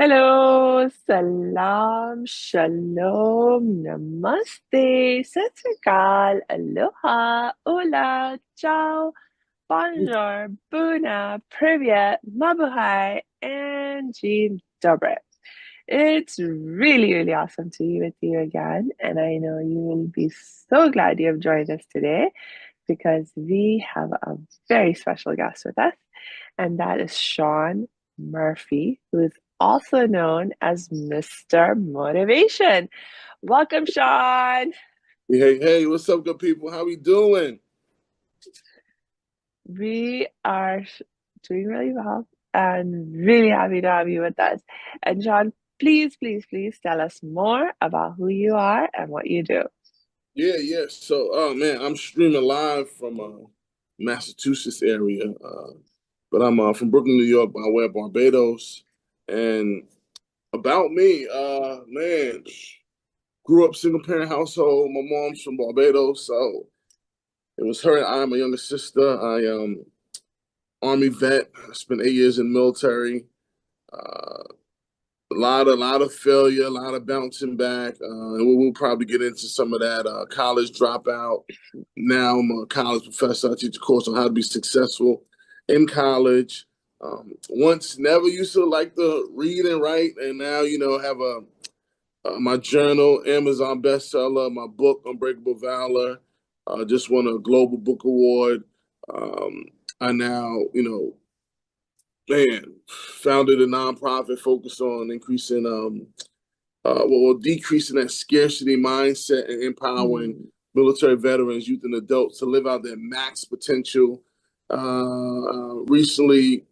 Hello, salam, shalom, namaste, sat sri akal, aloha, hola, ciao, bonjour, buna, privyet, mabuhay, and jean dobre. It's really, really awesome to be with you again, and I know you will be so glad you have joined us today because we have a very special guest with us, and that is Shaun Murphy, who is also known as Mr. Motivation. Welcome, Shaun. Hey, what's up, good people? How we doing? We are doing really well and really happy to have you with us. And Shaun, please, please, please tell us more about who you are and what you do. Yeah. So, oh man, I'm streaming live from Massachusetts area, but I'm from Brooklyn, New York, by way of Barbados. And about me, man, grew up single parent household. My mom's from Barbados, so it was her and I, my younger sister. I Army vet. I spent 8 years in the military. Uh, a lot of failure, a lot of bouncing back, and we'll probably get into some of that. College dropout. Now I'm a college professor. I teach a course on how to be successful in college. Once never used to like to read and write, and now have a my journal, Amazon bestseller, my book Unbreakable Valor. Just won a global book award. Um, I now man, founded a nonprofit focused on increasing decreasing that scarcity mindset and empowering Mm. military veterans, youth, and adults to live out their max potential. Recently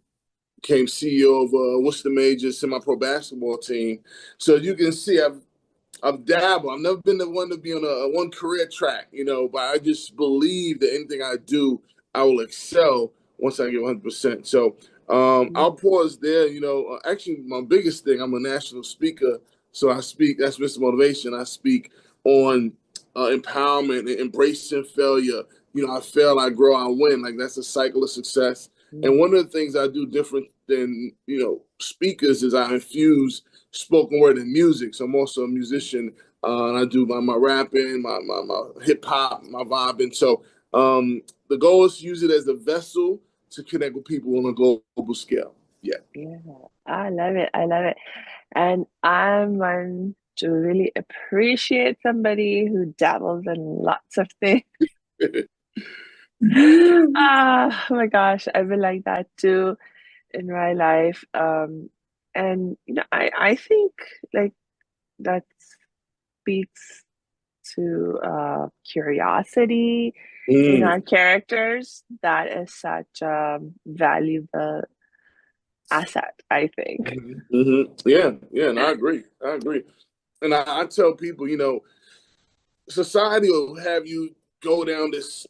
became CEO of Worcester Major semi-pro basketball team. So as you can see, I've dabbled. I've never been the one to be on a one career track, but I just believe that anything I do, I will excel once I get 100%. So I'll pause there. Actually, my biggest thing, I'm a national speaker. So I speak, that's Mr. Motivation. I speak on empowerment and embracing failure. I fail, I grow, I win. Like that's a cycle of success. And one of the things I do different than, speakers is I infuse spoken word and music. So I'm also a musician, and I do my rapping, my hip hop, my vibing. So the goal is to use it as a vessel to connect with people on a global scale. Yeah. Yeah, I love it. I love it. And I'm one to really appreciate somebody who dabbles in lots of things. Ah, oh my gosh, I've been like that too in my life. And I think like that speaks to curiosity in Mm. our characters. That is such a valuable asset, I think. Yeah, and I agree. I agree. And I tell people, society will have you go down this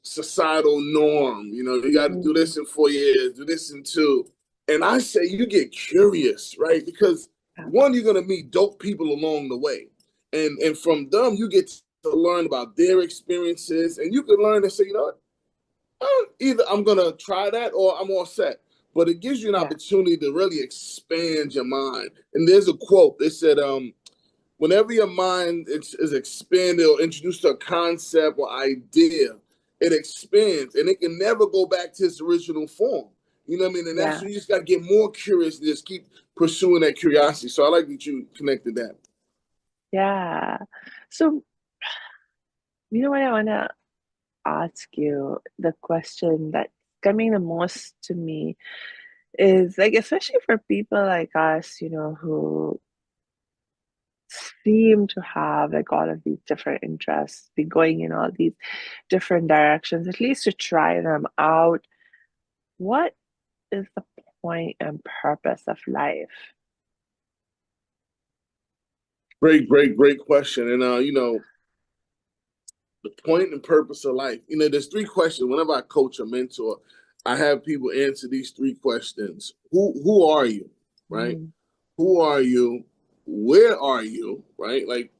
societal norm. You got to do Mm, this in 4 years, do this in two. And I say you get curious, right? Because yeah, one, you're gonna meet dope people along the way, and from them you get to learn about their experiences, and you can learn and say, what, either I'm gonna try that or I'm all set. But it gives you an yeah, opportunity to really expand your mind. And there's a quote. They said, whenever your mind is expanded or introduced to a concept or idea, it expands and it can never go back to its original form. You know what I mean? And that's yeah, when you just got to get more curious and just keep pursuing that curiosity. So I like that you connected that. yeah. So, you know what I want to ask you? The question that's coming the most to me is like, especially for people like us, who seem to have like all of these different interests, be going in all these different directions, at least to try them out. What is the point and purpose of life? Great question. And the point and purpose of life. There's three questions. Whenever I coach or mentor, I have people answer these three questions. Who are you? Right? Mm, Who are you? Where are you? Right? Like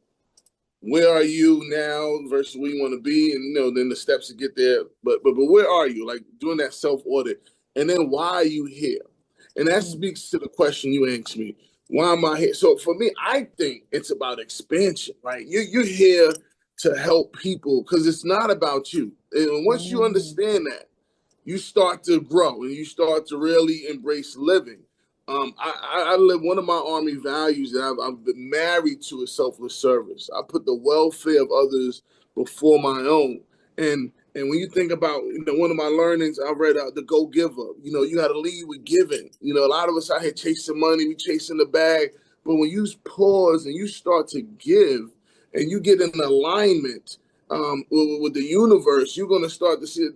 where are you now versus where you want to be, and then the steps to get there. But where are you? Like doing that self audit, and then why are you here? And that mm, speaks to the question you asked me. Why am I here? So for me, I think it's about expansion, right? You're here to help people because it's not about you. And once you Mm, understand that, you start to grow and you start to really embrace living. I live one of my army values that I've been married to is selfless service. I put the welfare of others before my own. And when you think about, one of my learnings, I read The Go Giver. You got to lead with giving. A lot of us out here chasing money, we chasing the bag. But when you pause and you start to give and you get in alignment with the universe, you're going to start to see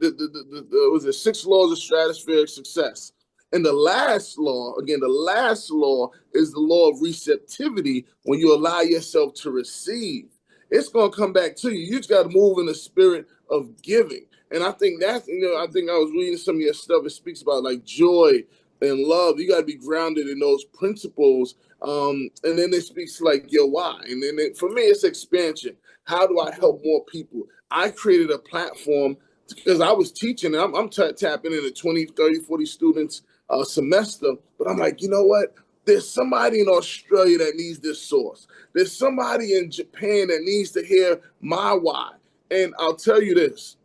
was it 6 laws of stratospheric success. And the last law, again, the last law is the law of receptivity. When you allow yourself to receive, it's going to come back to you. You just got to move in the spirit of giving. And I think I think I was reading some of your stuff. It speaks about like joy and love. You got to be grounded in those principles. And then it speaks like your why. And then for me, it's expansion. How do I help mhm, more people? I created a platform because I was teaching. And I'm tapping into 20, 30, 40 students a semester. But I'm like, you know what? There's somebody in Australia that needs this source. There's somebody in Japan that needs to hear my why. And I'll tell you this,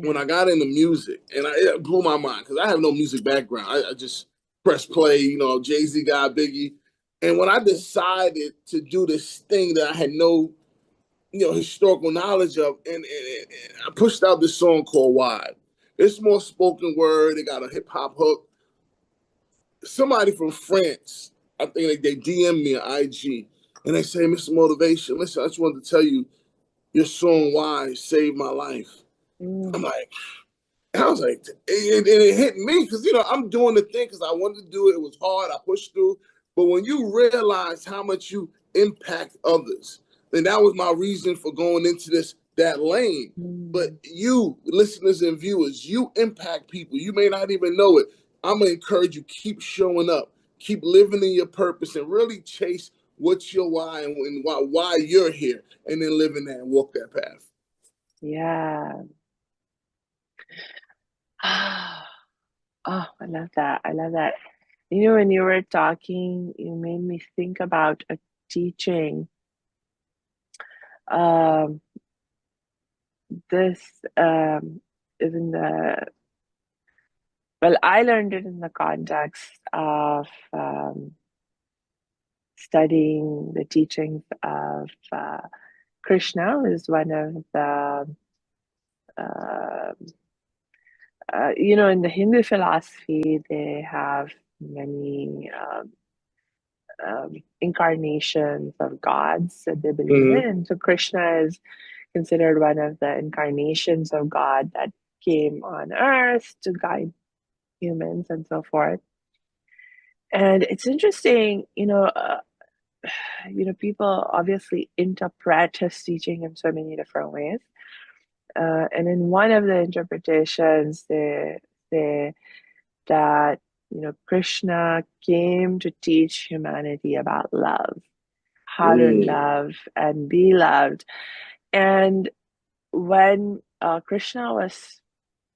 when yeah. I got into music, and it blew my mind because I have no music background. I just press play, Jay-Z guy, Biggie. And when I decided to do this thing that I had no, historical knowledge of, and I pushed out this song called Wide. It's more spoken word. It got a hip hop hook. Somebody from France, I think they DM me on IG, and they say, Mr. Motivation, listen, I just wanted to tell you, your song Why saved my life. I'm Mm, like, and I was like, it hit me because I'm doing the thing because I wanted to do it. It was hard. I pushed through. But when you realize how much you impact others, then that was my reason for going into that lane. But mm, you, listeners and viewers, you impact people. You may not even know it. I'm gonna encourage you, keep showing up, keep living in your purpose, and really chase what's your why and why you're here, and then live in that and walk that path. yeah. Oh, I love that. I love that. When you were talking, you made me think about a teaching. Um, this is in well, I learned it in the context of studying the teachings of Krishna, who is one of the, uh, in the Hindu philosophy, they have many incarnations of gods that they believe Mm-hmm. in. So Krishna is considered one of the incarnations of God that came on earth to guide humans and so forth. And it's interesting, people obviously interpret his teaching in so many different ways. And in one of the interpretations, they say that, Krishna came to teach humanity about love, how to Mm. love and be loved. And when Krishna was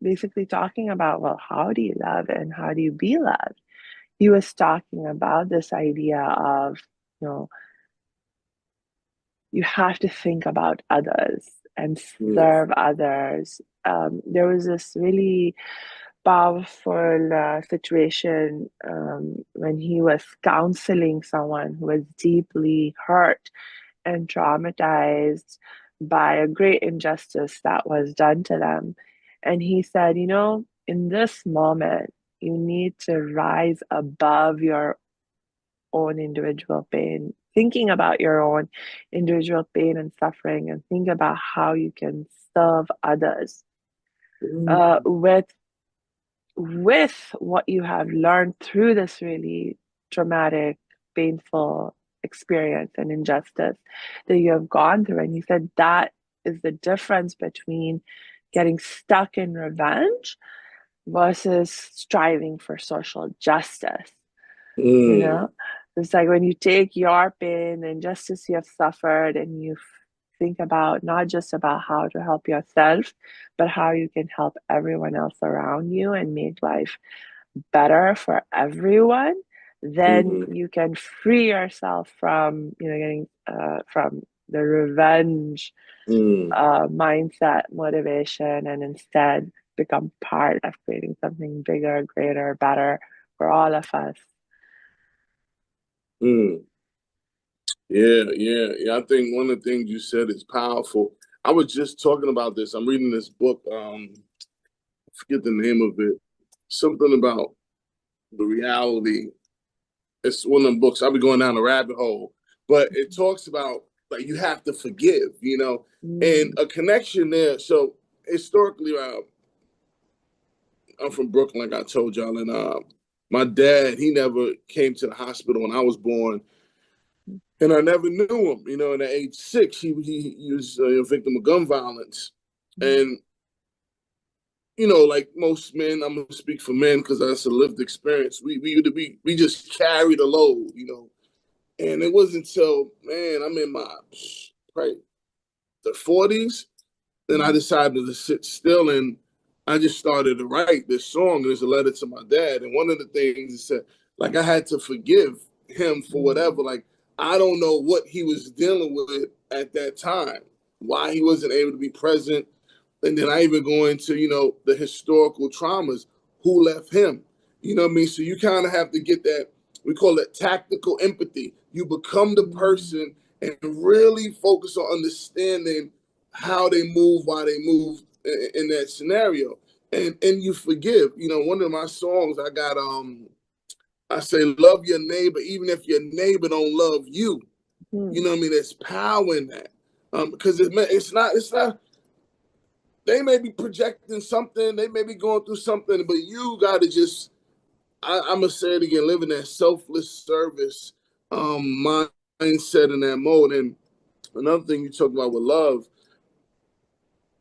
basically talking about, well, how do you love and how do you be loved? He was talking about this idea of, you know, you have to think about others and Mm. serve others. There was this really powerful situation when he was counseling someone who was deeply hurt and traumatized by a great injustice that was done to them. And he said, in this moment, you need to rise above your own individual pain, thinking about your own individual pain and suffering, and think about how you can serve others uh, Mm. with with what you have learned through this really traumatic, painful experience and injustice that you have gone through. And he said that is the difference between getting stuck in revenge versus striving for social justice. You Mm. know, it's like when you take your pain, the injustice you have suffered, and you think about not just about how to help yourself, but how you can help everyone else around you and make life better for everyone. then Mm-hmm. you can free yourself from, getting from the revenge Mm, mindset, motivation, and instead become part of creating something bigger, greater, better for all of us. mm. Yeah, yeah, yeah. I think one of the things you said is powerful. I was just talking about this. I'm reading this book. I forget the name of it. Something about the reality. It's one of the books. I'll be going down a rabbit hole, but it talks about like you have to forgive, and Mm, a connection there. So historically, I'm from Brooklyn, like I told y'all, and my dad, he never came to the hospital when I was born, and I never knew him. And at age 6, he was a victim of gun violence, mm, and like most men, I'm gonna speak for men because that's a lived experience. We just carried a load, and it wasn't until man, I'm in my right the 40s. Then I mm, decided to sit still and I just started to write this song. There's a letter to my dad. And one of the things is that, like, I had to forgive him for mm, whatever. Like, I don't know what he was dealing with at that time, why he wasn't able to be present. And then I even go into, the historical traumas, who left him. You know what I mean? So you kind of have to get that, we call it tactical empathy. You become the mm, person and really focus on understanding how they move, why they move in that scenario, and you forgive. One of my songs I say love your neighbor even if your neighbor don't love you. You mm, know what I mean? There's power in that, because it's not. They may be projecting something, they may be going through something, but you got to just. I'm gonna say it again: live in that selfless service mindset in that mode. And another thing you talk about with love,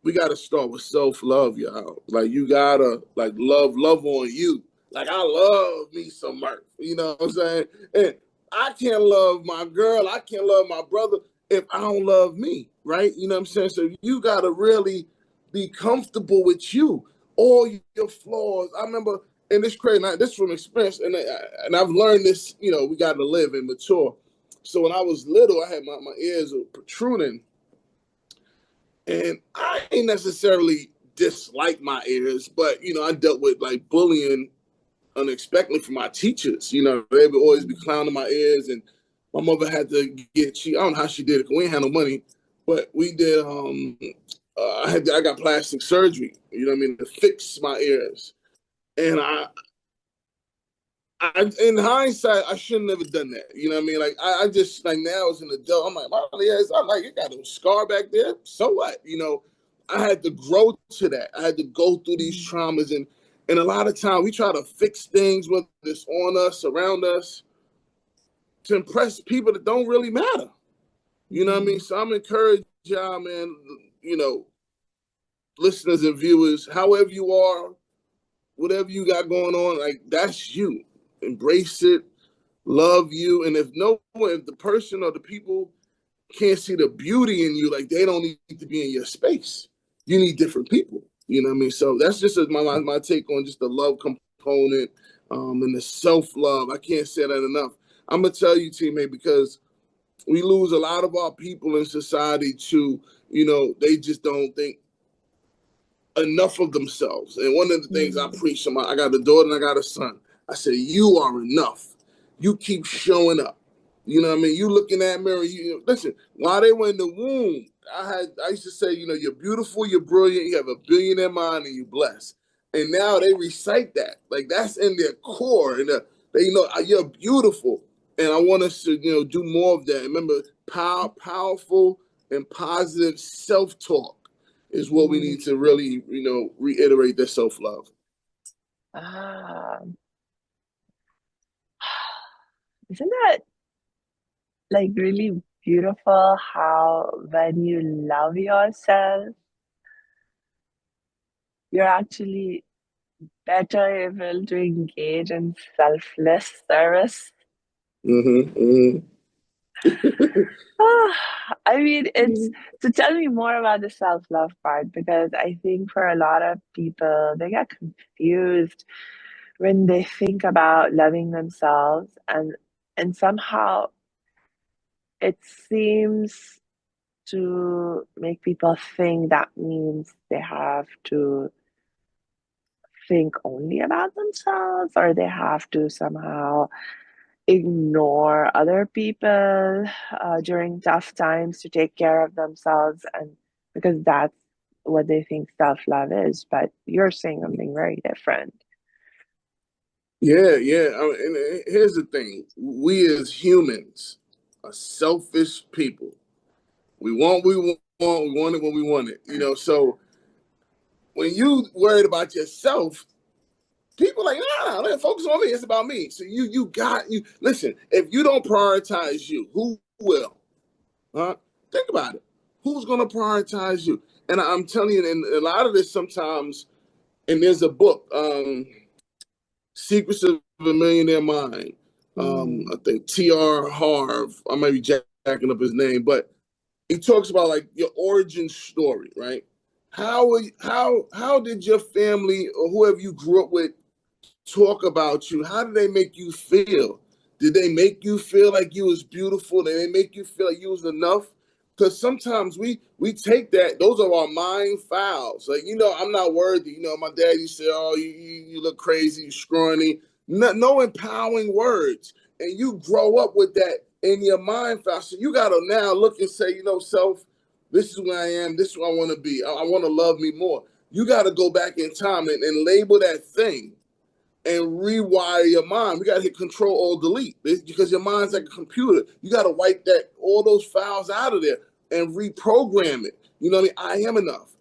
we gotta start with self love, y'all. Like you gotta like love on you. Like I love me some Murph. You know what I'm saying? And I can't love my girl, I can't love my brother if I don't love me, right? You know what I'm saying? So you gotta really be comfortable with you, all your flaws. I remember, and this crazy, this from experience, and I've learned this. We gotta live and mature. So when I was little, I had my ears were protruding, and I ain't necessarily dislike my ears, but I dealt with like bullying unexpectedly from my teachers. They would always be mm, clowning my ears, and my mother had to I don't know how she did it, 'cause we ain't had no money, but we did. I got plastic surgery. You know what I mean, to fix my ears, and in hindsight, I shouldn't have done that. You know what I mean? Like I just like now as an adult, I'm like, my ears, I'm like, it got a scar back there. So what? I had to grow to that. I had to go through these mm, traumas, and a lot of time we try to fix things, whether it's on us, around us, to impress people that don't really matter. You know what I mean? mm, So I'm encouraged, y'all, man. You know, listeners and viewers, however you are, whatever you got going on, like that's you. Embrace it, love you, and if the person or the people can't see the beauty in you, like they don't need to be in your space. You need different people. You know what I mean? So that's just my take on just the love component, and the self love. I can't say that enough. I'm gonna tell you, teammate, because we lose a lot of our people in society to, they just don't think enough of themselves. And one of the things I mm, preach to I got a daughter and I got a son. I say, you are enough. You keep showing up. You know what I mean? You look in that mirror, listen, while they were in the womb, I used to say, you're beautiful, you're brilliant, you have a billionaire mind, and you're blessed. And now they recite that. Like that's in their core. And they you're beautiful. And I want us to, do more of that. Remember, powerful and positive self-talk is what we mm. need to really, reiterate that self love. Ah, isn't that like really beautiful how when you love yourself, you're actually better able to engage in selfless service? Mm-hmm, I mean, it's mm-hmm. so tell me more about the self-love part because I think for a lot of people, they get confused when they think about loving themselves, and somehow it seems to make people think that means they have to think only about themselves, or they have to somehow ignore other people during tough times to take care of themselves, and because that's what they think self-love is. But you're saying something very different. Yeah, yeah. And here's the thing: we as humans are selfish people. We want it when we want it. So when you worried about yourself, people are like, nah, man, focus on me. It's about me. So you listen. If you don't prioritize you, who will? Huh? Think about it. Who's gonna prioritize you? And I'm telling you, and a lot of this sometimes. And there's a book, Secrets of a Millionaire Mind. Mm, I think T.R. Harv. I might be jacking up his name, but he talks about like your origin story, right? How did your family or whoever you grew up with talk about you? How did they make you feel? Did they make you feel like you was beautiful? Did they make you feel like you was enough? Because sometimes we take that; those are our mind files. Like I'm not worthy. My dad used to say, "Oh, you look crazy, you scrawny." No empowering words, and you grow up with that in your mind file. So you got to now look and say, self, this is where I am. This is where I want to be. I want to love me more. You got to go back in time and label that thing and rewire your mind. We got to hit Control Alt Delete because your mind's like a computer. You got to wipe all those files out of there and reprogram it. You know what I mean? I am enough.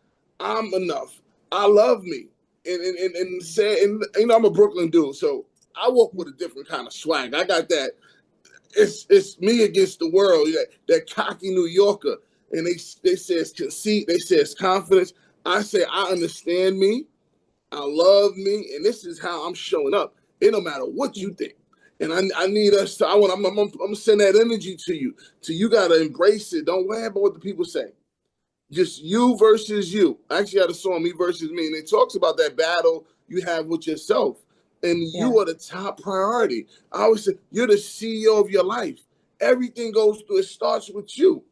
I'm enough. I love me. And say, and I'm a Brooklyn dude, so I walk with a different kind of swag. I got that. It's me against the world. That cocky New Yorker, and they say it's conceit. They say it's confidence. I say I understand me. I love me, and this is how I'm showing up. It don't matter what you mm, think. And I need us to. I'm gonna send that energy to you. So you gotta embrace it. Don't worry about what the people say. Just you versus you. I actually had a song, Me versus Me, and it talks about that battle you have with yourself. And yeah, you are the top priority. I always say you're the CEO of your life. Everything goes through. It starts with you.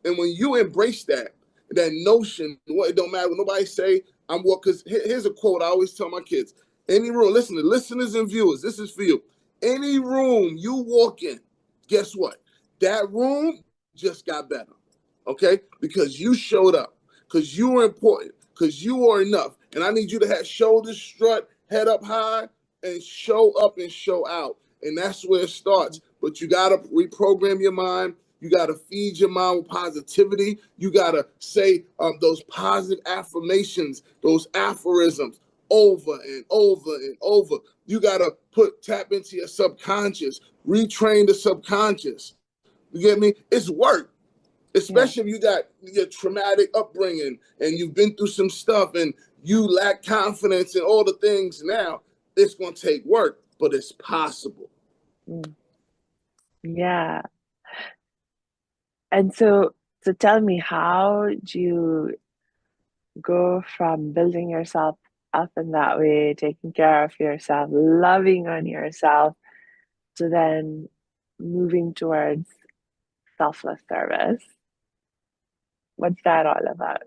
And when you embrace that notion, it don't matter what nobody say. I'm what because here's a quote I always tell my kids: any room, listen to listeners and viewers, this is for you. Any room you walk in, guess what? That room just got better. Okay? Because you showed up, because you were important, because you are enough. And I need you to have shoulders strut, head up high, and show up and show out. And that's where it mm, starts. But you gotta reprogram your mind. You got to feed your mind with positivity. You got to say those positive affirmations, those aphorisms over and over and over. You got to tap into your subconscious, retrain the subconscious. You get me? It's work, yeah. especially if you got your traumatic upbringing and you've been through some stuff and you lack confidence and all the things now. It's going to take work, but it's possible. Mm, yeah. And so tell me, how do you go from building yourself up in that way, taking care of yourself, loving on yourself, to then moving towards selfless service? What's that all about?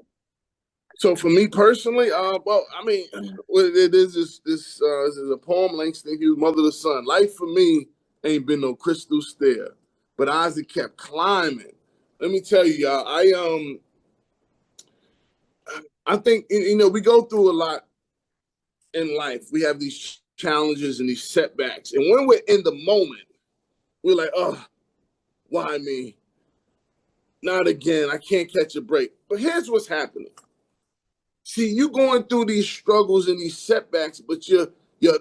So for me personally, well, I mean, Mm, what it is this is a poem Langston Hughes, Mother to Son. Life for me ain't been no crystal stair, but Isaac kept climbing. Let me tell you, y'all, I think we go through a lot in life. We have these challenges and these setbacks, and when we're in the moment, we're like, oh, why me? Not again. I can't catch a break. But here's what's happening. See, you going through these struggles and these setbacks, but your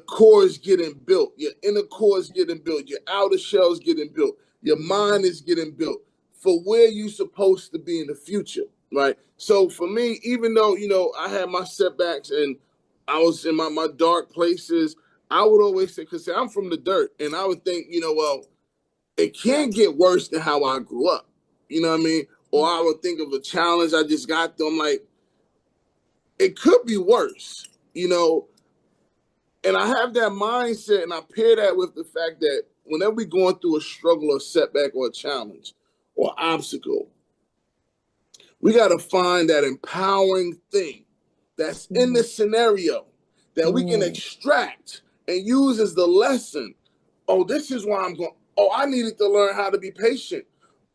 core is getting built. Your inner core is getting built. Your outer shell is getting built. Your mind is getting built for where you're supposed to be in the future, right? So for me, even though, I had my setbacks and I was in my dark places, I would always say, because I'm from the dirt, and I would think, well, it can't get worse than how I grew up. You know what I mean? Or mm, I would think of a challenge I just got through. I'm like, it could be worse. And I have that mindset, and I pair that with the fact that whenever we're going through a struggle or setback or a challenge or obstacle, we got to find that empowering thing that's in Mm, the scenario that we can mm, extract and use as the lesson. Oh, this is why I'm going. Oh, I needed to learn how to be patient.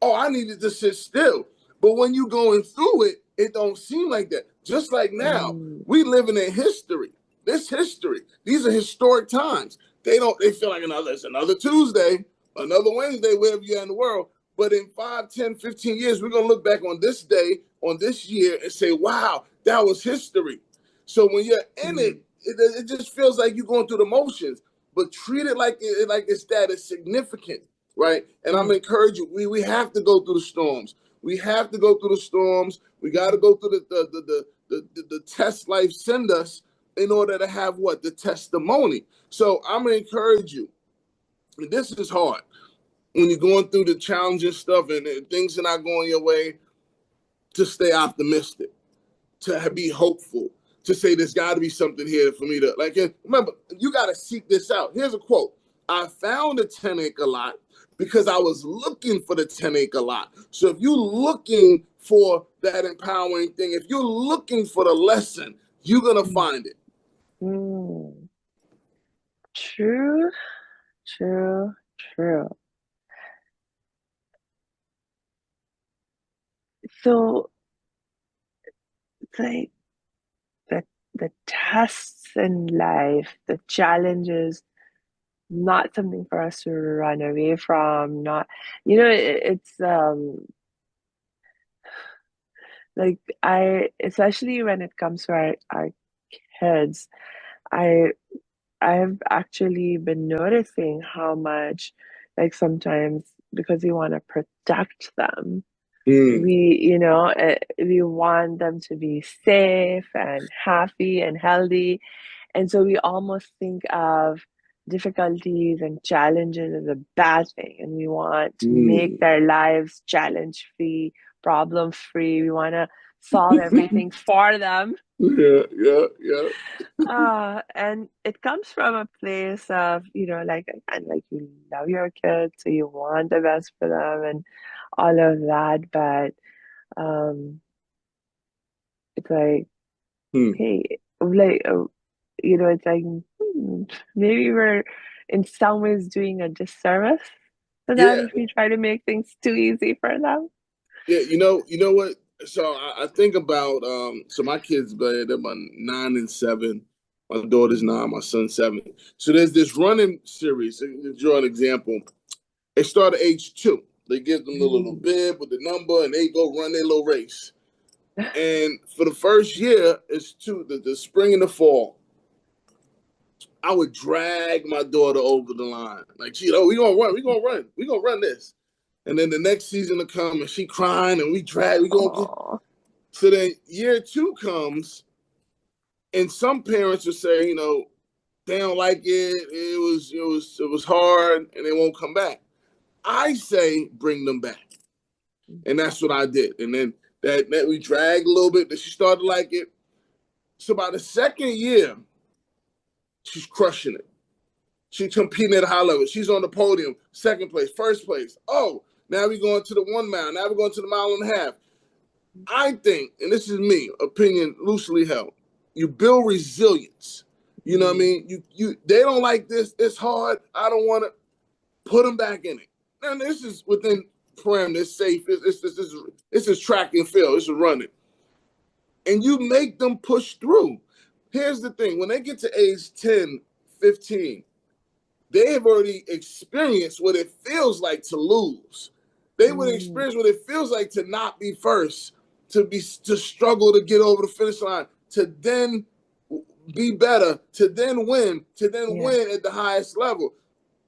Oh, I needed to sit still. But when you're going through it, it don't seem like that. Just like now, mm, we living in history. This history. These are historic times. They don't. They feel like it's another Tuesday, another Wednesday, wherever you're in the world. But in 5, 10, 15 years, we're going to look back on this day, on this year, and say, wow, that was history. So when you're in mm, it just feels like you're going through the motions, but treat it like it's that it's significant, right? And I'm mm, encouraging you, we have to go through the storms. We have to go through the storms. We got to go through the test life send us in order to have what? The testimony. So I'm going to encourage you. This is hard when you're going through the challenging stuff and things are not going your way, to stay optimistic, to be hopeful, to say there's got to be something here for me to like. Remember, you got to seek this out. Here's a quote: "I found a 10-acre lot because I was looking for the 10-acre lot." So if you're looking for that empowering thing, if you're looking for the lesson, you're gonna mm, find it. mm. True, true, true. So it's like the the tests in life, the challenges, not something for us to run away from. Not, it's like especially when it comes to our kids, I I've actually been noticing how much, like sometimes because we want to protect them, Mm, we want them to be safe and happy and healthy. And so we almost think of difficulties and challenges as a bad thing. And we want to make mm. their lives challenge free, problem free. We want to solve everything for them. Yeah, yeah, yeah. And it comes from a place of, like, and like you love your kids, so you want the best for them and all of that. But um, it's like, Hmm. hey, like, it's like, maybe we're in some ways doing a disservice to them Yeah, if we try to make things too easy for them. yeah. You know what? So I think about so my kids, they're about 9 and 7. My daughter's Mm, 9, my son's 7. So there's this running series. To draw an example, they start at age 2. They give them the little mm, bib with the number, and they go run their little race. And for the first year, it's the spring and the fall. I would drag my daughter over the line, like, we gonna run, we gonna run this. And then the next season to come, and she crying, and we gonna get. oh, So then year 2 comes, and some parents will say, they don't like it. It was hard, and they won't come back. I say bring them back, and that's what I did. And then that we dragged a little bit. That she started to like it. So by the second year, she's crushing it. She's competing at a high level. She's on the podium, second place, first place. Oh, now we're going to the 1 mile. Now we're going to the 1.5 miles. I think, and this is me, opinion loosely held, you build resilience. You know what I mm, mean? You they don't like this. It's hard. I don't want to put them back in it. And this is within parameters, safe. This is track and field. This is running, and you make them push through. Here's the thing: when they get to age 10, 15, they have already experienced what it feels like to lose. They would mm, experience what it feels like to not be first, to struggle to get over the finish line, to then be better, to then yeah. win at the highest level.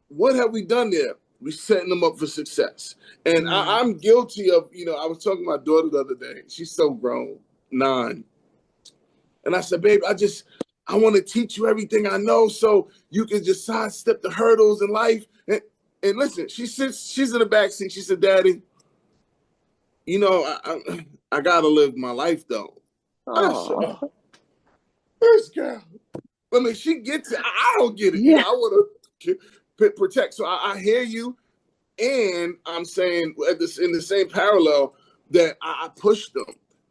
What have we done there? We're setting them up for success. And Mm, I'm guilty of, I was talking to my daughter the other day. She's so grown, 9. And I said, babe, I want to teach you everything I know so you can just sidestep the hurdles in life. And listen, she's in the back seat. She said, Daddy, I gotta live my life though. I said, oh, oh, this girl. I mean, she gets it. I don't get it. Yeah. I want to protect. So I hear you. And I'm saying in the same parallel that I push them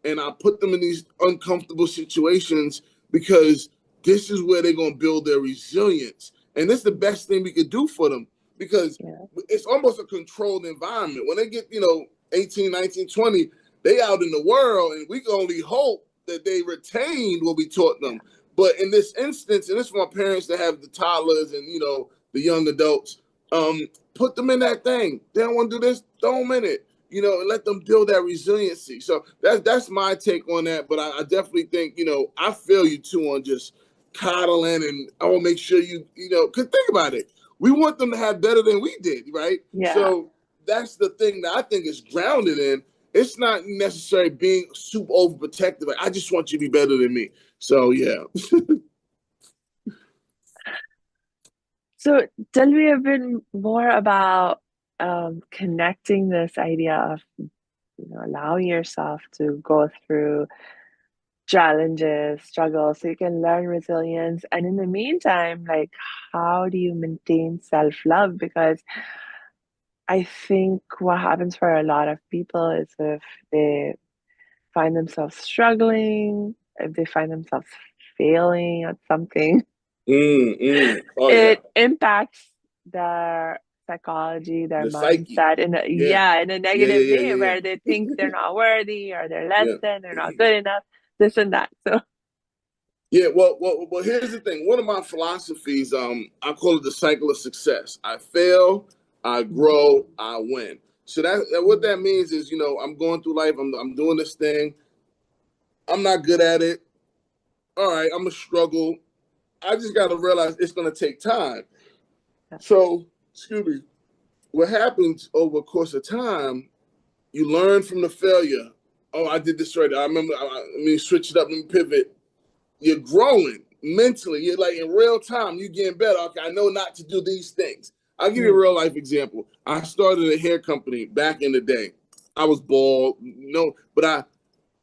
and I put them in these uncomfortable situations because this is where they're going to build their resilience. And this is the best thing we could do for them because Yeah. it's almost a controlled environment. When they get, 18, 19, 20, they out in the world and we can only hope that they retained what we taught Yeah. them. But in this instance, and this is for my parents that have the toddlers and, the young adults, put them in that thing. They don't want to do this, throw them in it, and let them build that resiliency. So that's my take on that. But I definitely think, I feel you too on just coddling and I will make sure because think about it. We want them to have better than we did, right? Yeah. So that's the thing that I think is grounded in. It's not necessarily being super overprotective. Like, I just want you to be better than me. So yeah. So tell me a bit more about connecting this idea of, allowing yourself to go through challenges, struggles, so you can learn resilience. And in the meantime, like, how do you maintain self-love? Because I think what happens for a lot of people is if they find themselves struggling, if they find themselves failing at something, Oh yeah. it impacts their psychology, their The psyche. mindset Yeah. in a Yeah, yeah, negative yeah, way yeah, where they think they're not worthy or they're less yeah. than, they're Yeah. not good enough, this and that. So Yeah, well, here's the thing. One of my philosophies, I call it the cycle of success. I fail, I mm, grow, I win. So that what mm, that means is, I'm going through life. I'm doing this thing. I'm not good at it. All right, I'm gonna struggle. I just got to realize it's gonna take time. yeah, So, excuse me. What happens over the course of time? You learn from the failure. Oh, I did this right. I remember. Let me switch it up. Let me pivot. You're growing mentally. You're like in real time, you're getting better. Okay, I know not to do these things. I'll give you a mm, real life example. I started a hair company back in the day. I was bald, but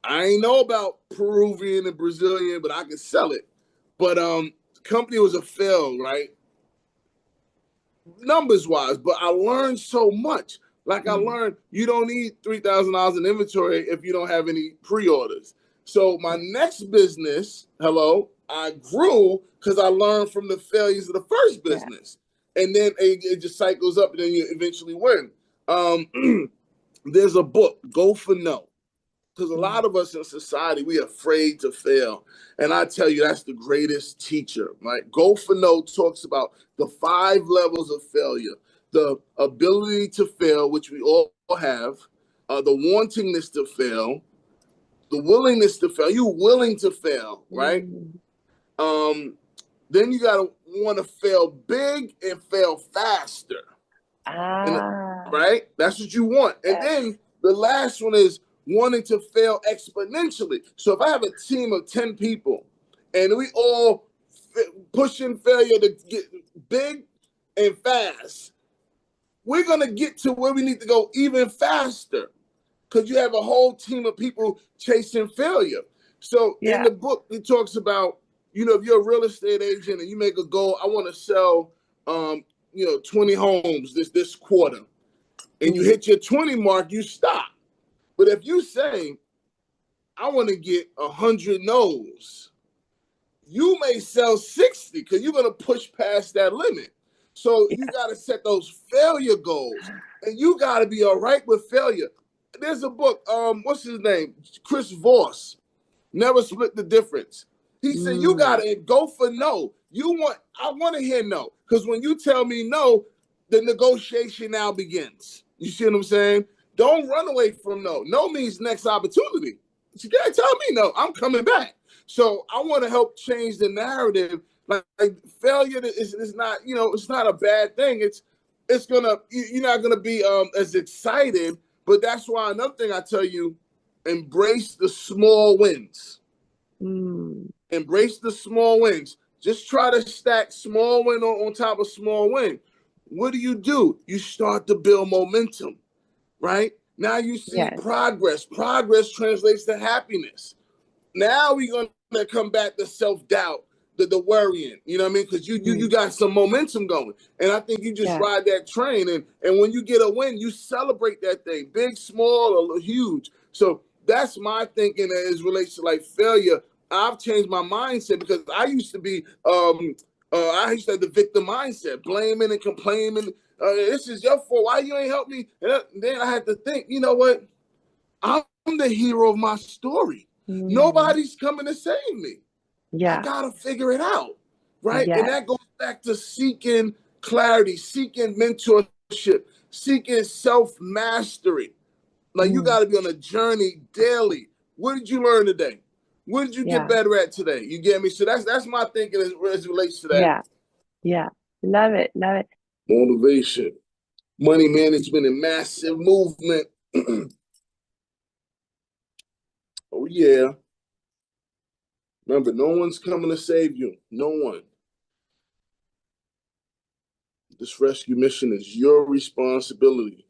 I ain't know about Peruvian and Brazilian, but I could sell it. But the company was a fail, right? Numbers wise, but I learned so much. Like I mm, learned you don't need $3,000 in inventory if you don't have any pre-orders. So my yeah, next business, hello, I grew because I learned from the failures of the first yeah, business, and then it just cycles up, and then you eventually win. There's a book, Go for No, because a mm, lot of us in society we are afraid to fail, and I tell you that's the greatest teacher. Right? Go for No talks about the 5 levels of failure: the ability to fail, which we all have, the wantingness to fail, the willingness to fail. You willing to fail, right? mm. um then you gotta want to fail big and fail faster, and Ah, right, that's what you want. And yes, then the last one is wanting to fail exponentially. So if I have a team of 10 people and we all pushing failure to get big and fast, we're gonna get to where we need to go even faster because you have a whole team of people chasing failure. So in yeah, the book, it talks about, if you're a real estate agent and you make a goal, I want to sell, 20 homes this quarter, and you mm, hit your 20 mark, you stop. But if you say, I want to get 100 no's, you may sell 60 because you're going to push past that limit. So you yeah, got to set those failure goals, and you got to be all right with failure. There's a book, what's his name? Chris Voss, Never Split the Difference. He said, you got mm, to go for no. I want to hear no. Because when you tell me no, the negotiation now begins. You see what I'm saying? Don't run away from no. No means next opportunity. You can't tell me no. I'm coming back. So I want to help change the narrative. Like failure is not, it's not a bad thing. It's gonna, you're not gonna be as excited. But that's why another thing I tell you, embrace the small wins. mm, Embrace the small wins. Just try to stack small win on top of small win. What do? You start to build momentum, right? Now you see yes, progress. Progress translates to happiness. Now we're going to come back to self doubt. the worrying, you know what I mean? Because you got some momentum going. And I think you just Yeah. ride that train. And when you get a win, you celebrate that thing, big, small, or huge. So that's my thinking as relates to like failure. I've changed my mindset because I used to be, I used to have the victim mindset, blaming and complaining. This is your fault. Why you ain't help me? And then I had to think, you know what? I'm the hero of my story. Mm. Nobody's coming to save me. I Yeah. gotta figure it out, right? And Yes. that goes back to seeking clarity, seeking mentorship, seeking self-mastery. Like you Mm. gotta be on a journey daily. What did you learn today? What did you get Yeah. better at today? You get me? So that's my thinking as it relates to that. Yeah. Yeah. Love it. Love it. Motivation, money management, and massive movement. Oh yeah. Remember, no one's coming to save you. No one. This rescue mission is your responsibility.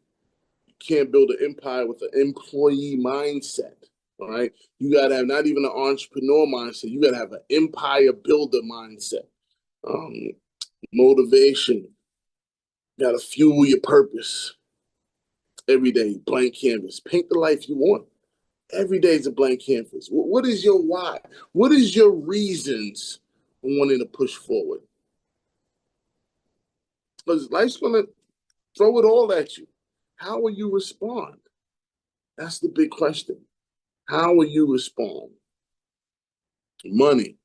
You can't build an empire with an employee mindset. All right. You got to have not even an entrepreneur mindset. You got to have an empire builder mindset. Um, Motivation. You got to fuel your purpose every day. Blank canvas. Paint the life you want. Every day is a blank canvas. What is your why? What is your reasons for wanting to push forward? Because life's going to throw it all at you. How will you respond? That's the big question. How will you respond? Money,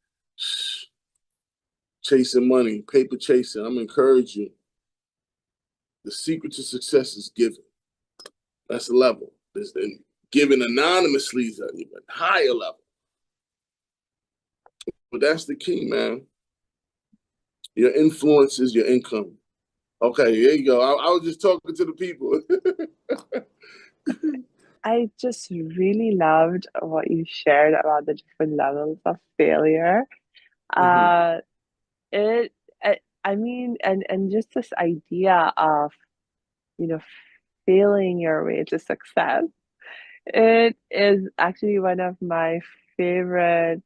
chasing money, paper chasing. I'm encouraging you. The secret to success is giving. That's the level. There's the giving anonymously is an even higher level. But that's the key, man. Your influence is your income. Okay, there you go. I was just talking to the people. I just really loved what you shared about the different levels of failure. Mm-hmm. Uh, it, I mean, and just this idea of, you know, failing your way to success. It is actually one of my favorite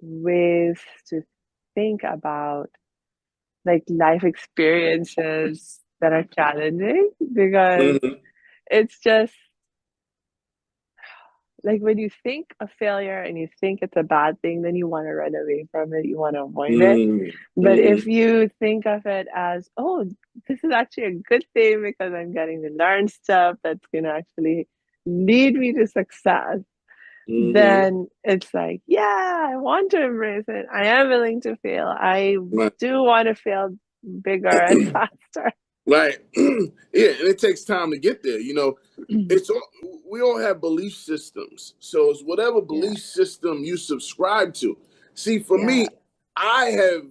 ways to think about like life experiences that are challenging because Mm-hmm. it's just like when you think of failure and you think it's a bad thing, then you want to run away from it, you want to avoid it. But if Mm-hmm. you think of it as, oh, this is actually a good thing because I'm getting to learn stuff that's going to actually lead me to success, Mm-hmm. then it's like, yeah, I want to embrace it. I am willing to fail. I Right. do want to fail bigger and faster. Right. Yeah, and it takes time to get there. You know, it's all, we all have belief systems. So it's whatever Yeah, belief system you subscribe to. See, for yeah, me, I have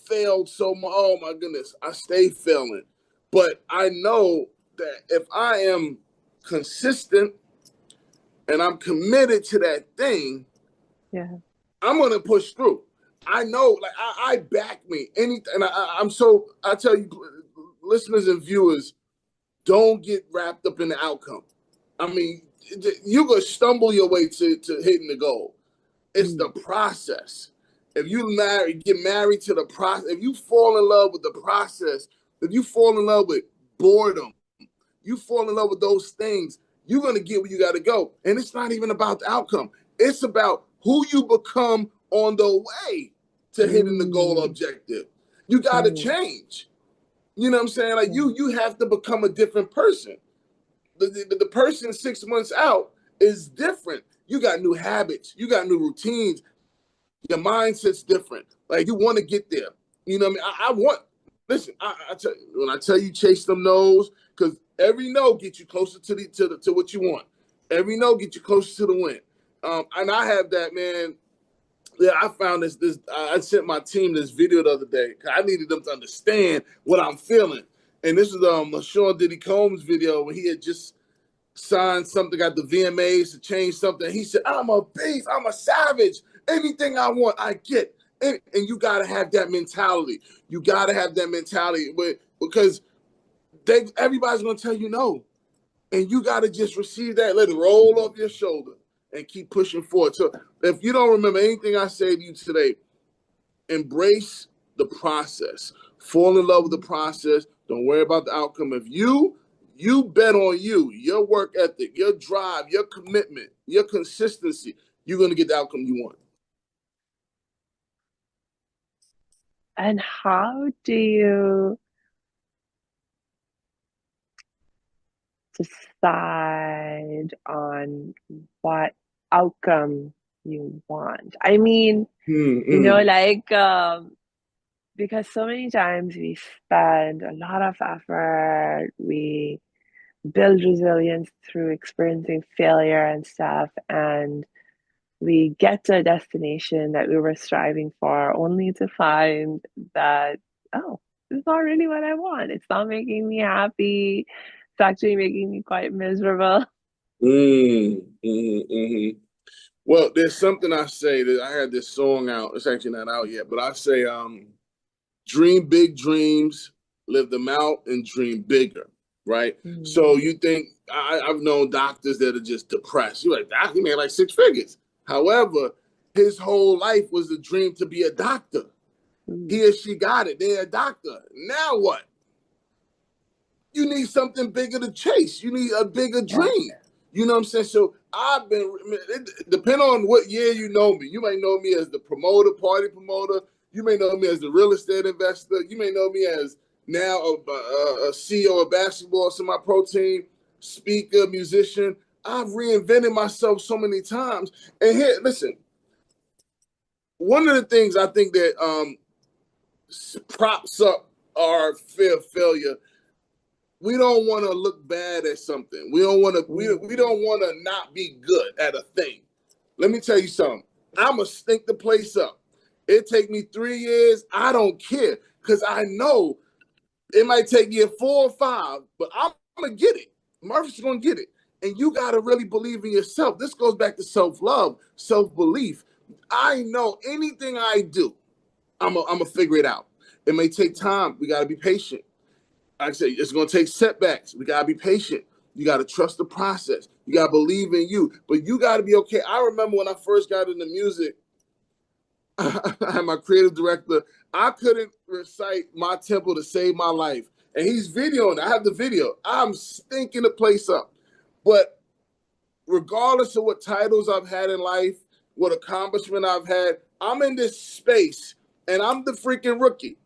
failed so much. Oh my goodness, I stay failing. But I know that if I am consistent and I'm committed to that thing, yeah. I'm gonna push through. I know, like I back me anything. And I'm so I tell you, listeners and viewers, don't get wrapped up in the outcome. I mean, you're gonna stumble your way to hitting the goal. It's the Mm, process. If you get married to the process, if you fall in love with the process, if you fall in love with boredom, you fall in love with those things, you're gonna get where you gotta go. And it's not even about the outcome. It's about who you become on the way to hitting the goal mm, objective. You gotta mm, change. You know what I'm saying? Like yeah, you have to become a different person. The person 6 months out is different. You got new habits, you got new routines, your mindset's different. Like you want to get there. You know what I mean? I want. Listen, I tell you, when I tell you chase them no's, because every no gets you closer to what you want. Every no gets you closer to the win. And I have that, man. Yeah, I found this. I sent my team this video the other day. I needed them to understand what I'm feeling. And this is a Sean Diddy Combs video when he had just signed something, got the VMAs to change something. He said, I'm a beast, I'm a savage. Anything I want, I get. And you gotta have that mentality. You gotta have that mentality because everybody's gonna tell you no. And you gotta just receive that, let it roll off your shoulder and keep pushing forward. So if you don't remember anything I say to you today, embrace the process. Fall in love with the process. Don't worry about the outcome. If you bet on you, your work ethic, your drive, your commitment, your consistency, you're going to get the outcome you want. And how do you decide on what outcome you want? I mean, Mm-hmm. like, because so many times we spend a lot of effort, we build resilience through experiencing failure and stuff, and we get to a destination that we were striving for only to find that, oh, it's not really what I want. It's not making me happy. It's actually making me quite miserable. Mm-hmm. Well, there's something I say that I had this song out. It's actually not out yet, but I say, dream big dreams, live them out, and dream bigger. Right. So Mm, you think I've known doctors that are just depressed. You're like, Doc, he made like 6 figures. However, his whole life was a dream to be a doctor. mm, He or she got it. They're a doctor. Now what? You need something bigger to chase. You need a bigger yeah. dream. You know what I'm saying? So I've been, depending on what year you know me, you may know me as the promoter, party promoter. You may know me as the real estate investor. You may know me as now a CEO of basketball, semi pro team, speaker, musician. I've reinvented myself so many times. And here, listen, one of the things I think that props up our fear of failure, we don't want to look bad at something. We don't want to. We Mm, don't want to not be good at a thing. Let me tell you something. I'ma stink the place up. It take me 3 years. I don't care because I know it might take you 4 or 5, but I'm gonna get it. Murphy's gonna get it, and you gotta really believe in yourself. This goes back to self love, self belief. I know anything I do, I'm gonna figure it out. It may take time. We gotta be patient. I say it's going to take setbacks. We got to be patient. You got to trust the process. You got to believe in you, but you got to be okay. I remember when I first got into music, I had my creative director. I couldn't recite my tempo to save my life, and he's videoing. I have the video. I'm stinking the place up, but regardless of what titles I've had in life, what accomplishment I've had, I'm in this space, and I'm the freaking rookie,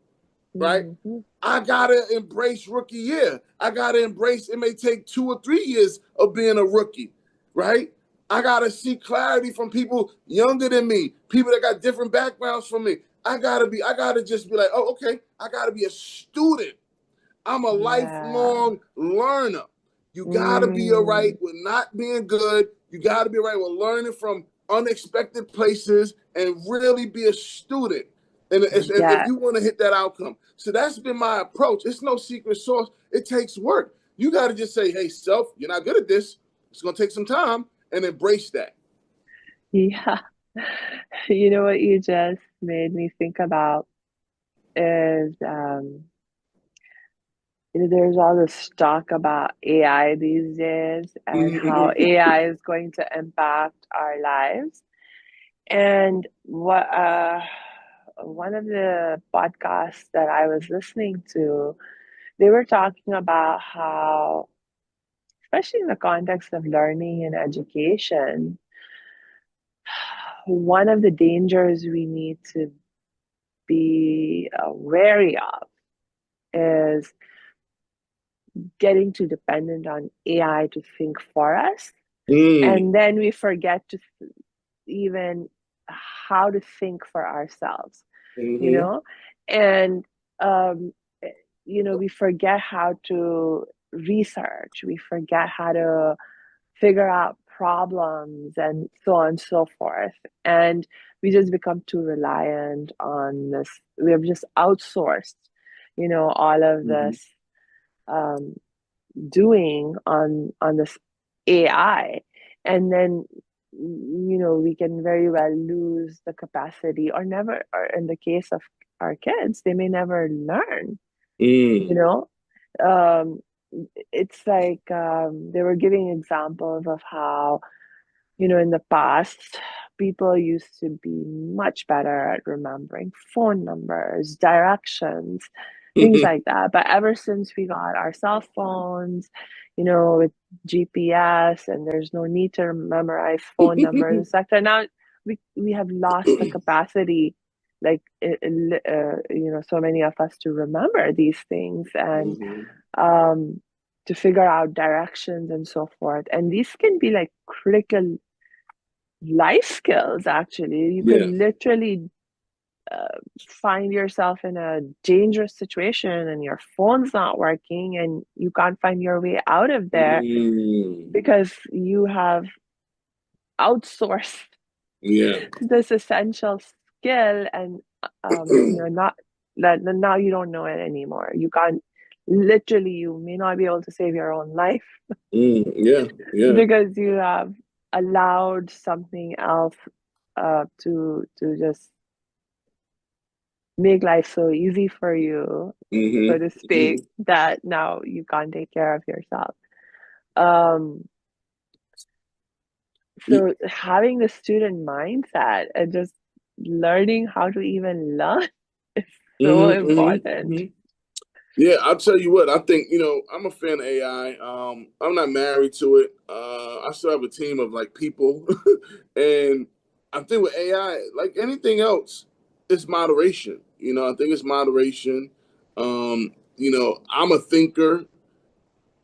right? mhm. I gotta embrace rookie year. I gotta embrace it may take 2 or 3 years of being a rookie, right? I gotta see clarity from people younger than me, people that got different backgrounds from me. I gotta just be like, oh, okay, I gotta be a student. I'm a Yeah. lifelong learner. You gotta be all right Mm, with not being good. You gotta be all right with learning from unexpected places and really be a student. And if yeah. you want to hit that outcome. So that's been my approach. It's no secret sauce. It takes work. You got to just say, hey, self, you're not good at this. It's going to take some time and embrace that. Yeah. You know what you just made me think about is there's all this talk about AI these days and how Mm-hmm. AI is going to impact our lives. And one of the podcasts that I was listening to, they were talking about how, especially in the context of learning and education, one of the dangers we need to be wary of is getting too dependent on AI to think for us. Mm. And then we forget to even how to think for ourselves, you Mm-hmm. know? And, um, we forget how to research, we forget how to figure out problems and so on and so forth. And we just become too reliant on this. We have just outsourced, all of Mm-hmm. this um, doing on this AI, and then we can very well lose the capacity, or never, or in the case of our kids, they may never learn. You Mm. know, um, it's like they were giving examples of how In the past, people used to be much better at remembering phone numbers, directions, things like that. But ever since we got our cell phones, with GPS, and there's no need to memorize phone numbers, etc. Now we have lost the capacity, like so many of us, to remember these things, and Mhm. um, to figure out directions and so forth. And these can be like critical life skills, actually. You Yeah. can literally find yourself in a dangerous situation and your phone's not working and you can't find your way out of there Mm. because you have outsourced Yeah. this essential skill, and not that now you don't know it anymore. You can't, literally, you may not be able to save your own life Yeah. Yeah. because you have allowed something else to just make life so easy for you, so to speak, Hmm. that now you can't take care of yourself. Um, so having the student mindset and just learning how to even learn is so important. Yeah, I'll tell you what, I think, I'm a fan of AI. I'm not married to it. I still have a team of like people. And I think with AI, like anything else, it's moderation. I think it's moderation. I'm a thinker.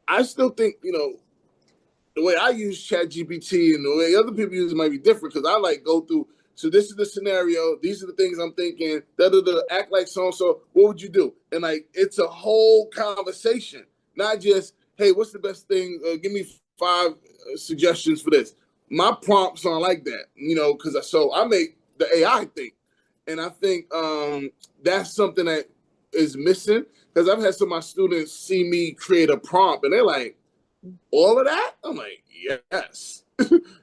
I still think, the way I use ChatGPT and the way other people use it might be different because I like go through. So this is the scenario. These are the things I'm thinking. Da da da. Act like so and so. What would you do? And like it's a whole conversation, not just hey, what's the best thing? Give me five suggestions for this. My prompts aren't like that, because I make the AI think, and I think that's something that is missing because I've had some of my students see me create a prompt and they're like all of that? I'm like, yes.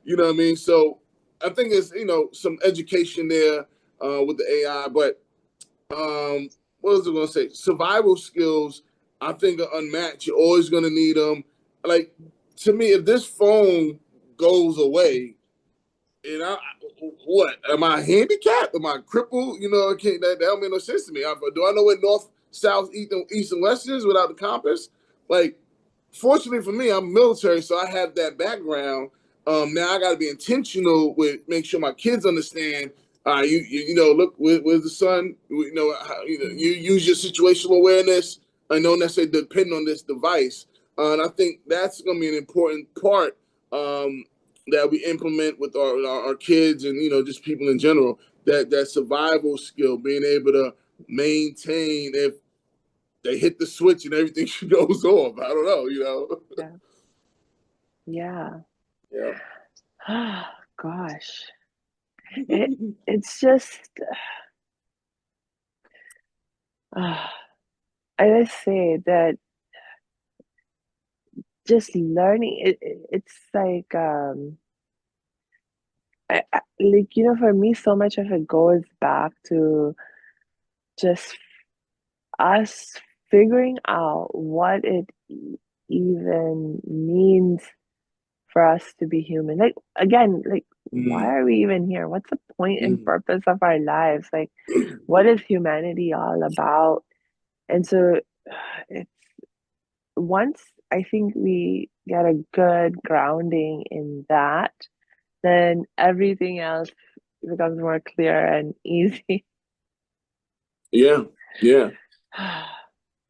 You know what I mean? So I think it's, some education there with the AI, but what was I going to say? Survival skills, I think, are unmatched. You're always going to need them. Like, to me, if this phone goes away, what? Am I handicapped? Am I crippled? That don't make no sense to me. Do I know where north, south, east, and west is without the compass? Like, fortunately for me, I'm military, so I have that background. Now I got to be intentional with make sure my kids understand. Look, where's the sun? You use your situational awareness. I don't necessarily depend on this device, and I think that's going to be an important part that we implement with our kids and just people in general. That survival skill, being able to maintain if they hit the switch and everything goes off. I don't know. Yeah. Yeah. Yeah. Oh, gosh. It it's just uh, I just say that just learning it's like like for me, so much of it goes back to just us figuring out what it even means for us to be human. Like, again, like, why Mm. are we even here? What's the point and Mm. purpose of our lives? Like, what is humanity all about? And so it's once I think we get a good grounding in that, then everything else becomes more clear and easy. Yeah. Yeah.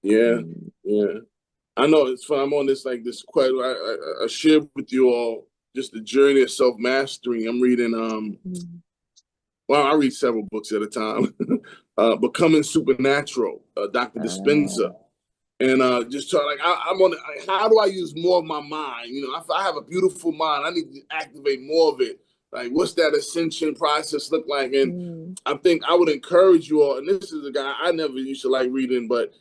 Yeah. Mm, Yeah. I know it's fun. I'm on this like this quite. I share with you all just the journey of self mastery. I'm reading. mm, Well, I read several books at a time. Becoming Supernatural, Dr. Dispenza. ah, And just try like I'm on. How do I use more of my mind? If I have a beautiful mind, I need to activate more of it. Like, what's that ascension process look like? And mm, I think I would encourage you all. And this is a guy I never used to like reading, but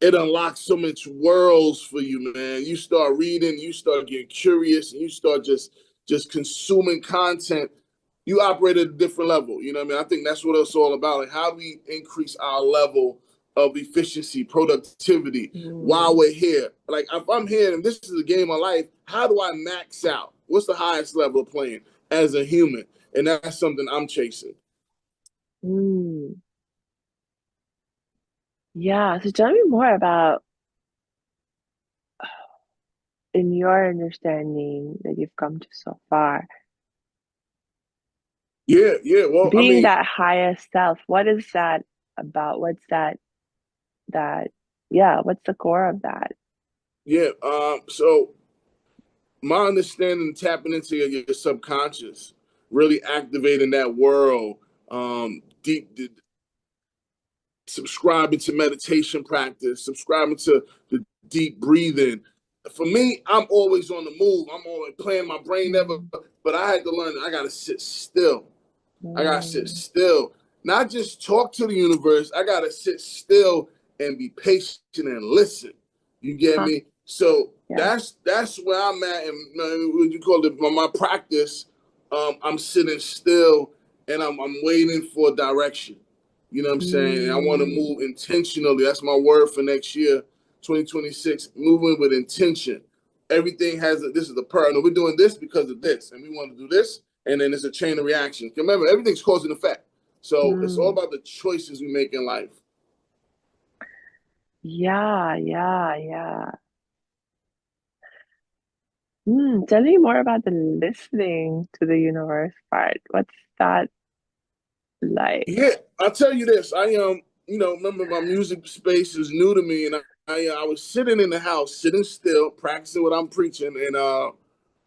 it unlocks so much worlds for you, man. You start reading, you start getting curious, and you start just consuming content. You operate at a different level. You know what I mean? I think that's what it's all about. Like, how do we increase our level of efficiency, productivity while mm, we're here? Like, if I'm here and this is a game of life, how do I max out? What's the highest level of playing? as a human, and that's something I'm chasing. Mm. Yeah. So tell me more about, in your understanding that you've come to so far, Yeah, yeah. Well, I being mean, that highest self. What is that about? What's that, yeah, what's the core of that? yeah. So my understanding, tapping into your subconscious, really activating that world, deep, subscribing to meditation practice, subscribing to the deep breathing. For me, I'm always on the move. I'm always playing my brain never, Mm, but I had to learn that I gotta sit still. I gotta sit mm, still. Not just talk to the universe. I gotta sit still and be patient and listen. You get huh, me? So yeah. that's where I'm at, and what you call it, my practice. I'm sitting still and I'm waiting for direction. You know what I'm saying? And I want to Mm, move intentionally. That's my word for next year, 2026. Moving with intention. Everything has this is the pearl. No, we're doing this because of this, and we want to do this, and then it's a chain of reaction. Remember, everything's cause and effect. So it's all mm. about the choices we make in life. Yeah, yeah, yeah. Tell me more about the listening to the universe part. What's that like? Yeah, I'll tell you this. Remember my music space is new to me, and I was sitting in the house, sitting still, practicing what I'm preaching, and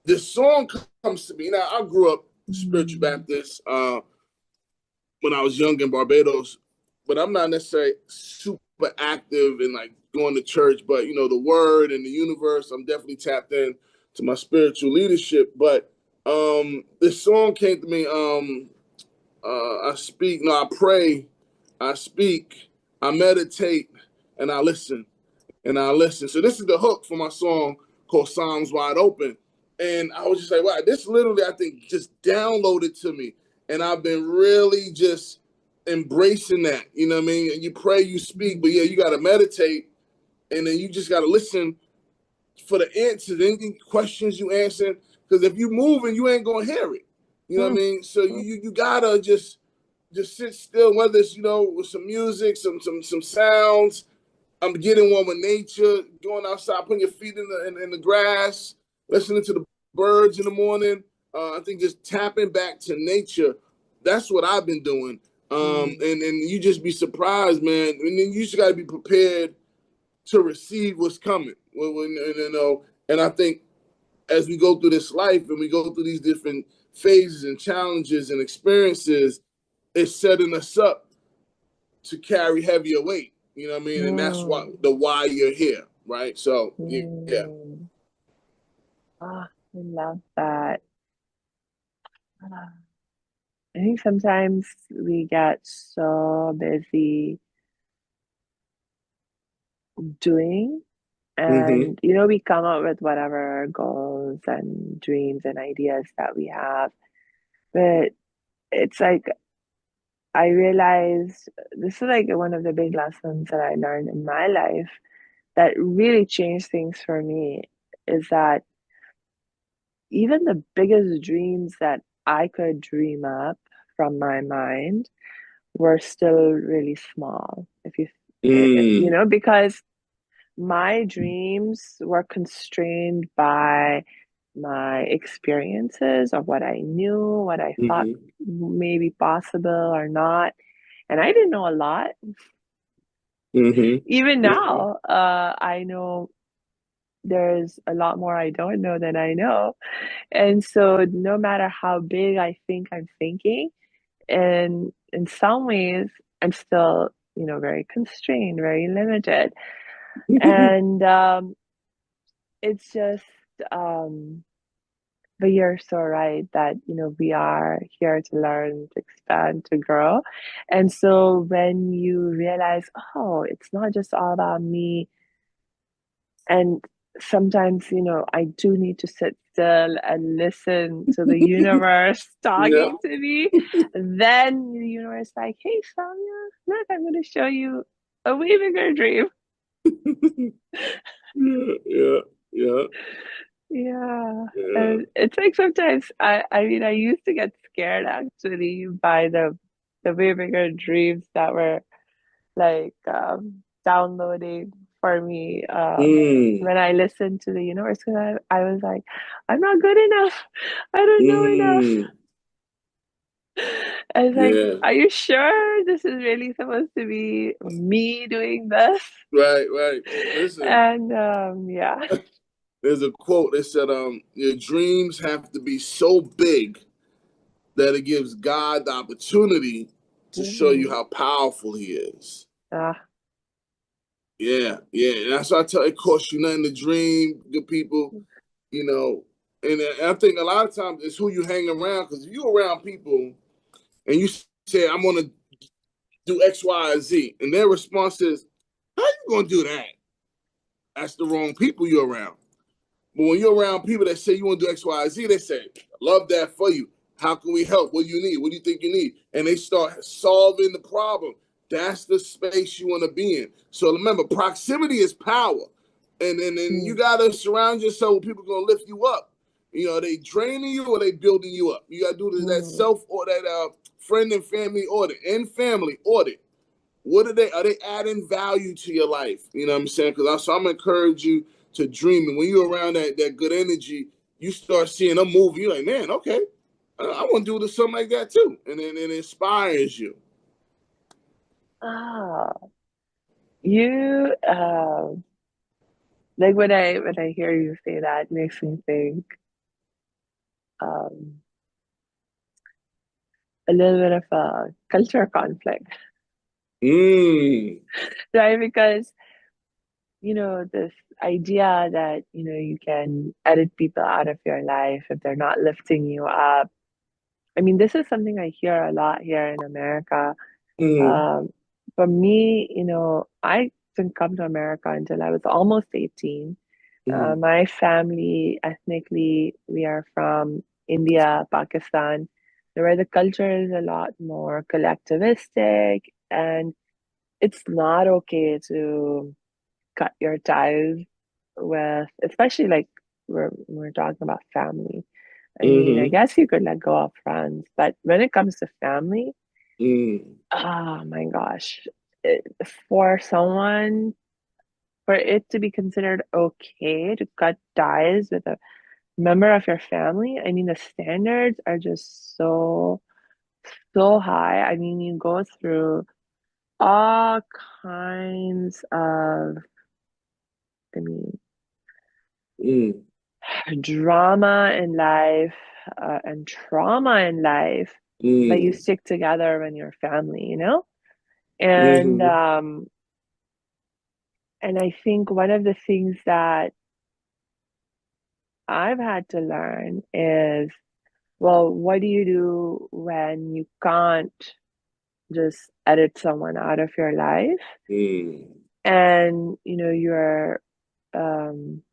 this song comes to me. Now I grew up spiritual Mm, Baptist when I was young in Barbados, but I'm not necessarily super active and like going to church. But the word and the universe, I'm definitely tapped in to my spiritual leadership. But this song came to me. I speak, no, I pray, I speak, I meditate, and I listen and I listen. So this is the hook for my song called Psalms Wide Open. And I was just like, wow, this literally, I think, just downloaded to me. And I've been really just embracing that. You know what I mean? And you pray, you speak, but mm, yeah, you got to meditate. And then you just got to listen for the answers, any questions you answer. Because if you moving, you ain't going to hear it. You know what I mm, mean? So mm, you got to just sit still, whether it's, with some music, some sounds, I'm getting one with nature, going outside, putting your feet in the grass, listening to the birds in the morning. I think just tapping back to nature. That's what I've been doing. mm, And you just be surprised, man. And then you just got to be prepared to receive what's coming. And I think as we go through this life and we go through these different phases and challenges and experiences, it's setting us up to carry heavier weight. You know what I mean? And that's why you're here, right? So yeah. mm. Ah, I love that. Ah, I think sometimes we get so busy doing, Mm-hmm. and we come up with whatever goals and dreams and ideas that we have, but it's like I realized this is like one of the big lessons that I learned in my life that really changed things for me, is that even the biggest dreams that I could dream up from my mind were still really small. If Mm. because my dreams were constrained by my experiences of what I knew, what I thought Mm-hmm. maybe possible or not. And I didn't know a lot. Mm-hmm. Even Mm-hmm. now, I know there's a lot more I don't know than I know. And so no matter how big I think I'm thinking, and in some ways, I'm still, very constrained, very limited. And it's just, um, but you're so right that, we are here to learn, to expand, to grow. And so when you realize, oh, it's not just all about me, and sometimes, I do need to sit still and listen to the universe Yeah. talking to me. Then the universe is like, hey, Samia, look, I'm going to show you a way bigger dream. Yeah. Yeah. Yeah. Yeah. Yeah. And it's it's like sometimes I mean I used to get scared actually by the way bigger dreams that were like downloading for me Mm, when I listened to the universe because I was like, I'm not good enough. I don't know enough. mm, I was like, yeah, are you sure this is really supposed to be me doing this? right, right. Listen, And yeah. there's a quote that said, your dreams have to be so big that it gives God the opportunity to show you Mm. how powerful he is. Ah. Yeah, yeah. And that's why I tell it costs you nothing to dream, good people, you know. And I think a lot of times it's who you hang around. Because if you're around people and you say, I'm going to do X, Y, or Z, and their response is, how you going to do that? That's the wrong people you're around. But when you're around people that say you want to do X, Y, Z, they say, love that for you. How can we help? What do you need? What do you think you need? And they start solving the problem. That's the space you want to be in. So remember, proximity is power. And you Mm. gotta surround yourself with people gonna lift you up. You know, are they draining you or are they building you up? You gotta do that Mm. self or that friend and family audit and family audit. What are they adding value to your life? You know what I'm saying? Because I'm encourage you to dream. And when you're around that good energy, you start seeing them move. You're like, man, okay, I want to do this something like that too. And then it inspires you. Ah, you like when I hear you say that, it makes me think um a little bit of a culture conflict, Mm, right? Because this idea that you can edit people out of your life if they're not lifting you up. I mean, this is something I hear a lot here in America. mm, Um, for me, I didn't come to America until I was almost 18. mm, My family, ethnically, we are from India, Pakistan, where the culture is a lot more collectivistic, and it's not okay to cut your ties with, especially like we're talking about family. I mean, I mm, guess you could let go of friends, but when it comes to family, mm, oh my gosh, it, for someone, for it to be considered okay to cut ties with a member of your family, I mean, the standards are just so high. I mean, you go through all kinds of, I mean, mm, drama in life and trauma in life, but you mm, stick together when you're family. And mm, um, and I think one of the things that I've had to learn is, well, what do you do when you can't just edit someone out of your life? mm, And you're um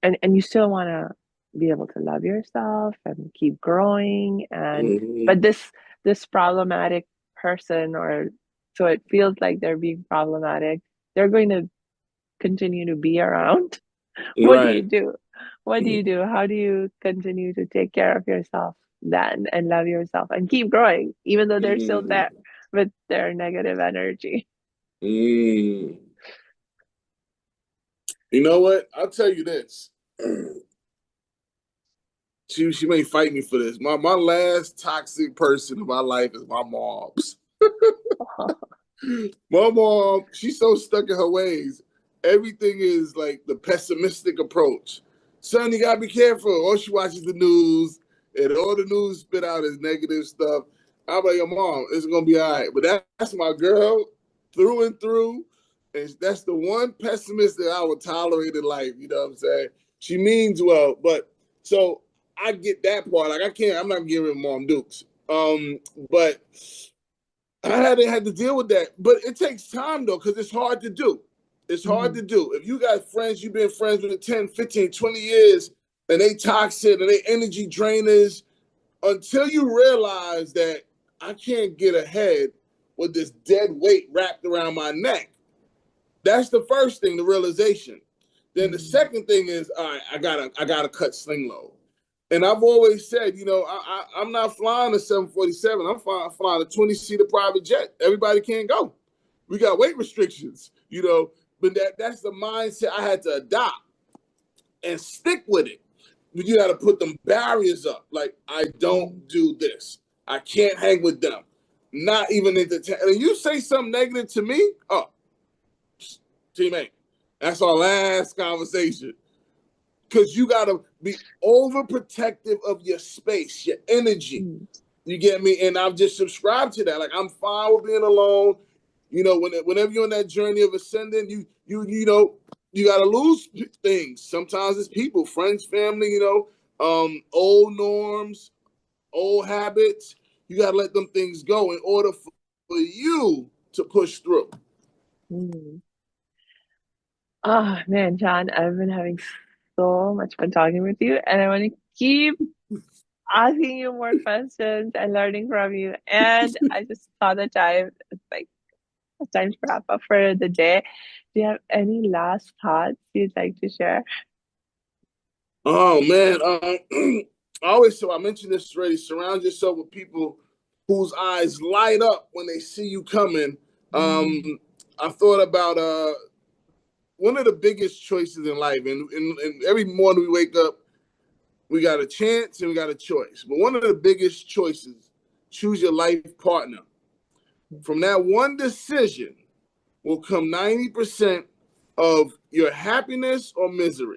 and you still want to be able to love yourself and keep growing, and but mm, this problematic person, or so it feels like they're being problematic, they're going to continue to be around. What do you right. do? What do you Mm, do? How do you continue to take care of yourself then and love yourself and keep growing even though they're still there mm, with their negative energy? mm. You know what? I'll tell you this. She may fight me for this. My last toxic person in my life is my mom's. My mom, she's so stuck in her ways. Everything is like the pessimistic approach. Son, you gotta be careful. All she watches the news, and all the news spit out is negative stuff. I'm like, your mom, it's gonna be all right. But that's my girl through and through. And that's the one pessimist that I would tolerate in life. You know what I'm saying? She means well, but so I get that part. Like I'm not giving mom dukes. But I had to deal with that. But it takes time though, because it's hard to do. It's hard Mhm. to do. If you got friends, you've been friends with 10, 15, 20 years, and they toxic and they energy drainers, until you realize that I can't get ahead with this dead weight wrapped around my neck. That's the first thing, the realization. Then the Mhm. second thing is, all right, I gotta cut sling low. And I've always said, I'm not flying a 747. I'm flying a 20-seater private jet. Everybody can't go. We got weight restrictions, but that's the mindset I had to adopt and stick with it. You got to put them barriers up. Like, I Mm, don't do this. I can't hang with them. Not even entertain. And you say something negative to me, oh, teammate, that's our last conversation. Because you got to be overprotective of your space, your energy. mm, You get me? And I've just subscribed to that. Like, I'm fine with being alone. Whenever you're on that journey of ascending, you got to lose things. Sometimes it's people, friends, family. Old norms, old habits. You got to let them things go in order for you to push through. mm. Oh man, John, I've been having so much fun talking with you, and I want to keep asking you more questions and learning from you. And I just saw the time. It's like it's time to wrap up for the day. Do you have any last thoughts you'd like to share? Oh man, I always so I mentioned this already. Surround yourself with people whose eyes light up when they see you coming. Um, Mm, I thought about one of the biggest choices in life, and every morning we wake up, we got a chance and we got a choice. But one of the biggest choices, choose your life partner. From that one decision will come 90% of your happiness or misery.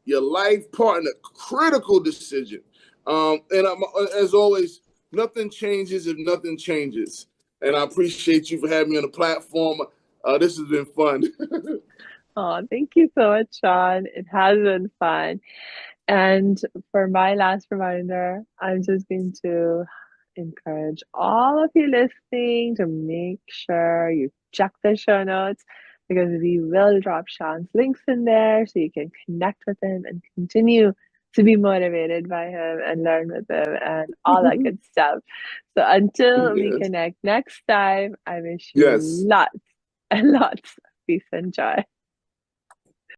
Your life partner, critical decision. And as always, nothing changes if nothing changes. And I appreciate you for having me on the platform. This has been fun. oh, thank you so much, Sean. It has been fun. And for my last reminder, I'm just going to encourage all of you listening to make sure you check the show notes because we will drop Sean's links in there so you can connect with him and continue to be motivated by him and learn with him and all that good stuff. So until we Yes. connect next time, I wish you Yes. lots and lots of peace and joy.